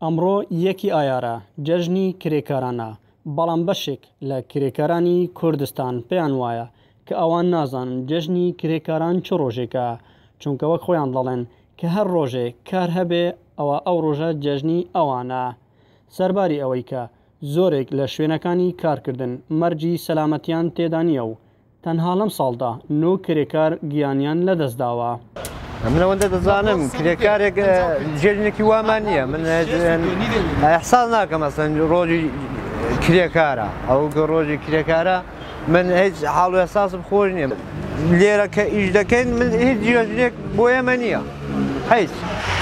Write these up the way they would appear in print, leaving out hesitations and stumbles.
ئەمڕۆ یەکی ئایارە جەژنی کرێکارانە، بەڵام بەشێک لە کرێکارانی کوردستان پێیان وایە کە ئەوان نازانن جەژنی کرێکاران چ ڕۆژێکە، چونکە وەک خۆیان دەڵێن کە هەر ڕۆژێک کار هەبێ ئەوە ئەو ڕۆژە جەژنی ئەوانە. سەرباری ئەوەی کە زۆرێک لە شوێنەکانی کارکردن مەرجی سەلامەتیان تێدا نییە و تەنها لەم ساڵدا 9 کرێکار گیانیان لەدەستداوە. من ئەوەندە دەزانم کرێکارێک جێژنێکی وامان نییە، من ئەحساس ناکەم مەسەن ڕۆژی کرێکارە، ئەو ڕۆژی کرێکارە من هیچ حاڵ و ئەحساسم خۆش نییە. لێرە کە ئیش دەکەین من هیچ جێژنێک بۆ ئێمە نییە هیچ،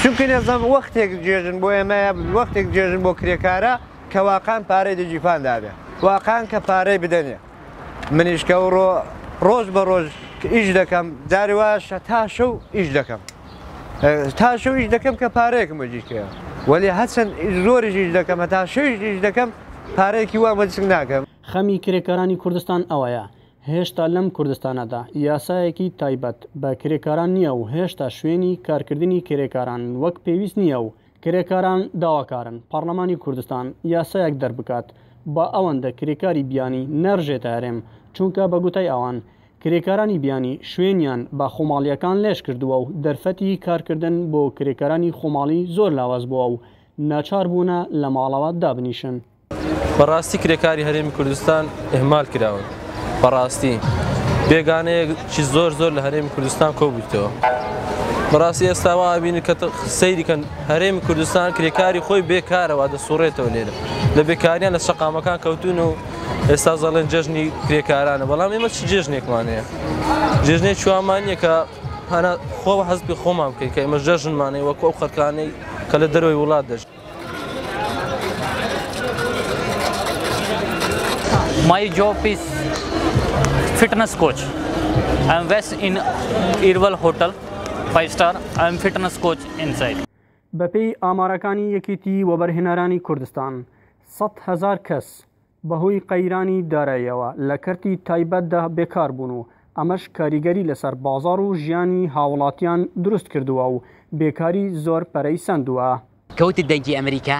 چونکە نێزانم وەختێک جێژن بۆ ئێمەیە، وەختێک جێژن بۆ کرێکارە کە واقعان پارەی دەجیفان دابێ، واقعان کە پارەی بدەنێ. منیش کە ڕۆژ بە ڕۆژ ئیش دەکەم، جاری واشە تا شەو ئیش دەکەم، تا شەو ئیش دەکەم کە پارەیەکم بەجیکەوە، وەلی هەچەند زۆریش ئیش دەکەم، هەتا شەویش ئیش دەکەم پارەیەکی وا بەجک ناکەم. خەمی کرێکارانی کوردستان ئەوەیە هێشتا لەم کوردستانەدا یاسایەکی تایبەت بە کرێکاران نییە و هێشتا شوێنی کارکردنی کرێکاران وەک پێویست نییە و کرێکاران داواکارن پەرلەمانی کوردستان یاسایەک دەربکات بە ئەوەندە کرێکاری بیانی نەڕژێتە هەرێم، چونکە بە گوتای ئەوان کرێکارانی بیانی شوێنیان بە خۆماڵیەکان لێش کردووە و دەرفەتی کارکردن بۆ کرێکارانی خۆماڵی زۆر لاواز بووە و ناچار بوونە لە ماڵەوە دابنیشن. بەڕاستی کرێکاری هەرێمی کوردستان ئێمال کراون، بەڕاستی بێگانەیەکی زۆر لە هەرێمی کوردستان کۆبوویتەوە. بەڕاستی ئێستاوا بینی کە سەیریکەن هەرێمی کوردستان کرێکاری خۆی بێکارەوە دەسوڕێتەوە لێرە، لە بێکاریان لە شەقامەکان کەوتون و ئێستا زەڵێن جەژنی کرێکارانە، بەڵام ئێمە چ جێژنێکمانەیە؟ جێژنێک چوامانیە کە هەنا خۆ حەزبی خۆمان بکەین کە ئێمە جەژنمانەیە وەکو ئەو خەڵکانەی کە لە دەروی وڵات دەژن. My job is fitness coach. I am based in Irwal Hotel, 5-star. I am fitness coach inside. بەپێی ئامارەکانی یەکێتی وەبەرهێنەرانی کوردستان 100,000 کەس بەهۆی قەیرانی داراییەوە لە کەرتی تایبەتدا بێکار بوون و ئەمەش کاریگەری لەسەر بازاڕ و ژیانی هاوڵاتیان دروست کردووە و بێکاری زۆر پەرەی سندووە. کەوتی دەنگی ئەمریکا،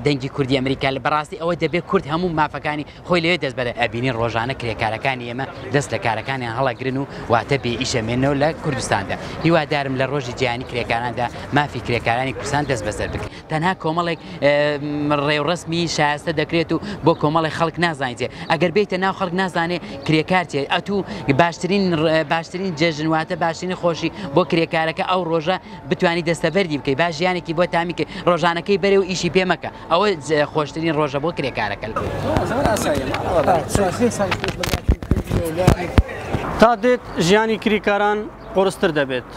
دەنگی کوردی ئەمریکا لە بەڕاستی ئەوە دەبێت کورد هەموو مافەکانی خۆی لەوێ دەست بەدە ئەبینین ڕۆژانە کرێکارەکانی ئێمە دەست لە کارەکانیان هەڵەگرن و واتە بێ ئیشەمێنەوە لە کوردستاندا. هیوادارم لە ڕۆژی جیهانی کرێکاراندا مافی کرێکارانی کوردستان دەست بەسەر بکرێت. تەنها کۆمەڵێک ڕێوڕسمی شایستە دەکرێت و بۆ کۆمەڵی خەڵک نازانیت. ئەگەر بێتە ناو خەڵک نازانێ کرێکار چێ، ئەتوو باشترین جێژن واتە باشترینی خۆشی بۆ کرێکارەکە ئەو ڕۆژە بتوانی دەستەبەردی بکەیت، باش ژیانێکی بۆ تامیکە ڕۆژانەکەی بەرێ و ئیشی پێمەکە، ئەوە خۆشترین ڕۆژە بۆ کرێکارەکە. تا دێت ژیانی کرێکاران قورستر دەبێت،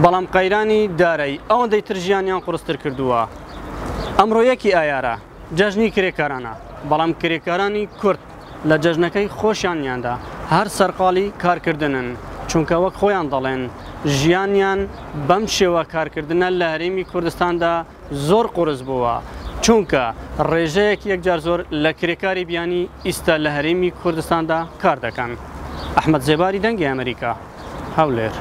بەڵام قەیرانی دارایی ئەوەندەی تر ژیانیان قورستر کردووە. ئەمڕۆ یەکی ئایارە جەژنی کرێکارانە، بەڵام کرێکارانی کورد لە جەژنەکەی خۆشیانیاندا هەر سەرقاڵی کارکردنن، چونکە وەک خۆیان دەڵێن ژیانیان بەم شێوە کارکردنە لە هەرێمی کوردستاندا زۆر قورس بووە، چونکە ڕێژەیەک یەکجار زۆر لە کرێکاری بیانی ئیستا لە هەرێمی کوردستاندا کار دەکەن. ئەحمەد زێباری دەنگی ئەمریکا، هەولێر.